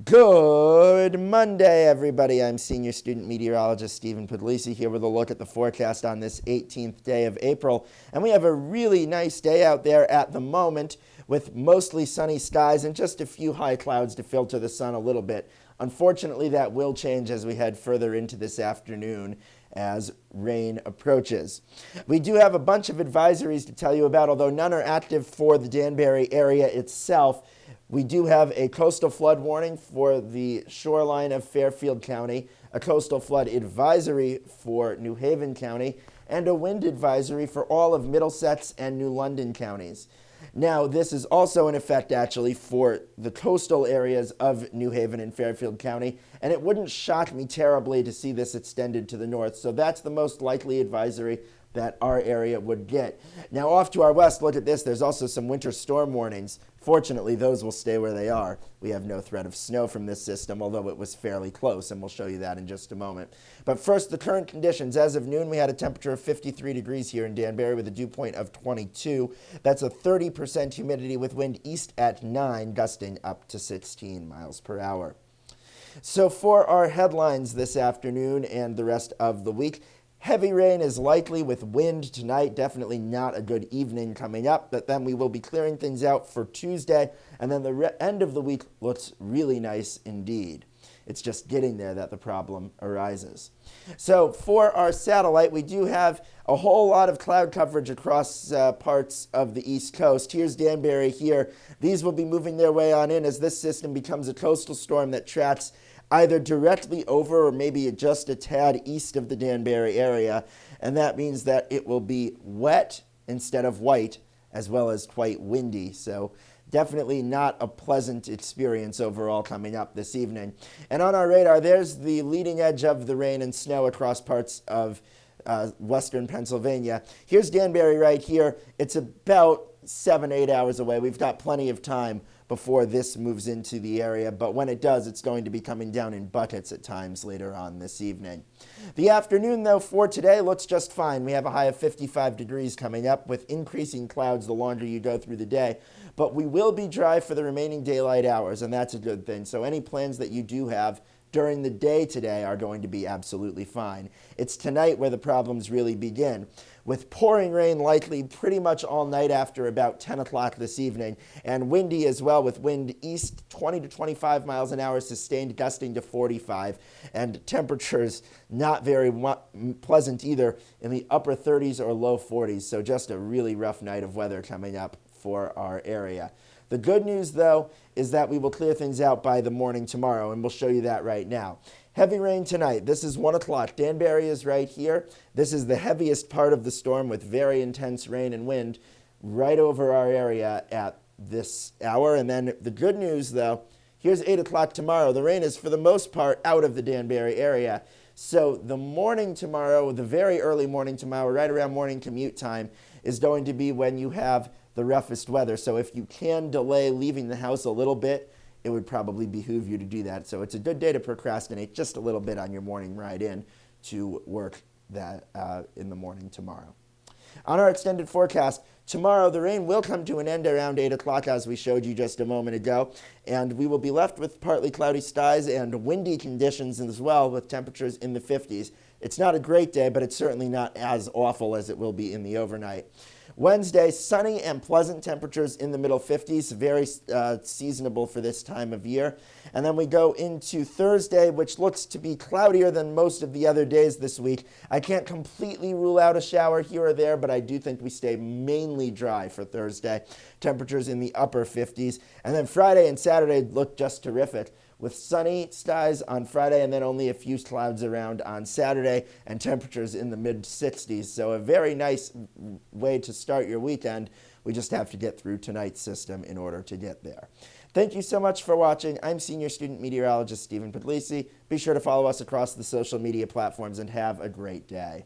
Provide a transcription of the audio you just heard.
Good Monday, everybody. I'm Senior Student Meteorologist Stephen Puglisi here with a look at the forecast on this 18th day of April. And we have a really nice day out there at the moment with mostly sunny skies and just a few high clouds to filter the sun a little bit. Unfortunately, that will change as we head further into this afternoon as rain approaches. We do have a bunch of advisories to tell you about, although none are active for the Danbury area itself. We do have a coastal flood warning for the shoreline of Fairfield County, a coastal flood advisory for New Haven County, and a wind advisory for all of Middlesex and New London counties. Now, this is also in effect, actually, for the coastal areas of New Haven and Fairfield County, and it wouldn't shock me terribly to see this extended to the north. So that's the most likely advisory that our area would get. Now, off to our west, look at this. There's also some winter storm warnings. Fortunately, those will stay where they are. We have no threat of snow from this system, although it was fairly close, and we'll show you that in just a moment. But first, the current conditions. As of noon, we had a temperature of 53 degrees here in Danbury with a dew point of 22. That's a 30% humidity with wind east at 9, gusting up to 16 miles per hour. So for our headlines this afternoon and the rest of the week, heavy rain is likely with wind tonight. Definitely not a good evening coming up, but then we will be clearing things out for Tuesday, and then the end of the week looks really nice indeed. It's just getting there that the problem arises. So for our satellite, we do have a whole lot of cloud coverage across parts of the East Coast. Here's Danbury here. These will be moving their way on in as this system becomes a coastal storm that tracks either directly over or maybe just a tad east of the Danbury area. And that means that it will be wet instead of white, as well as quite windy. So definitely not a pleasant experience overall coming up this evening. And on our radar, there's the leading edge of the rain and snow across parts of western Pennsylvania. Here's Danbury right here. It's about 7-8 hours away. We've got plenty of time before this moves into the area, but when it does, it's going to be coming down in buckets at times later on this evening. The afternoon, though, for today looks just fine. We have a high of 55 degrees coming up with increasing clouds the longer you go through the day, but we will be dry for the remaining daylight hours, and that's a good thing. So any plans that you do have during the day today are going to be absolutely fine. It's tonight where the problems really begin, with pouring rain likely pretty much all night after about 10 o'clock this evening, and windy as well, with wind east 20 to 25 miles an hour, sustained gusting to 45, and temperatures not very pleasant either, in the upper 30s or low 40s, so just a really rough night of weather coming up for our area. The good news, though, is that we will clear things out by the morning tomorrow, and we'll show you that right now. Heavy rain tonight. This is 1 o'clock. Danbury is right here. This is the heaviest part of the storm with very intense rain and wind right over our area at this hour. And then the good news, though, here's 8 o'clock tomorrow. The rain is, for the most part, out of the Danbury area. So the morning tomorrow, the very early morning tomorrow, right around morning commute time, is going to be when you have the roughest weather. So if you can delay leaving the house a little bit, it would probably behoove you to do that. So it's a good day to procrastinate just a little bit on your morning ride in to work that in the morning tomorrow. On our extended forecast, tomorrow the rain will come to an end around 8 o'clock, as we showed you just a moment ago, and we will be left with partly cloudy skies and windy conditions as well, with temperatures in the 50s. It's not a great day, but it's certainly not as awful as it will be in the overnight. Wednesday, sunny and pleasant temperatures in the middle 50s, very seasonable for this time of year. And then we go into Thursday, which looks to be cloudier than most of the other days this week. I can't completely rule out a shower here or there, but I do think we stay mainly dry for Thursday. Temperatures in the upper 50s. And then Friday and Saturday look just terrific, with sunny skies on Friday and then only a few clouds around on Saturday and temperatures in the mid-60s. So a very nice way to start your weekend. We just have to get through tonight's system in order to get there. Thank you so much for watching. I'm Senior Student Meteorologist Stephen Puglisi. Be sure to follow us across the social media platforms and have a great day.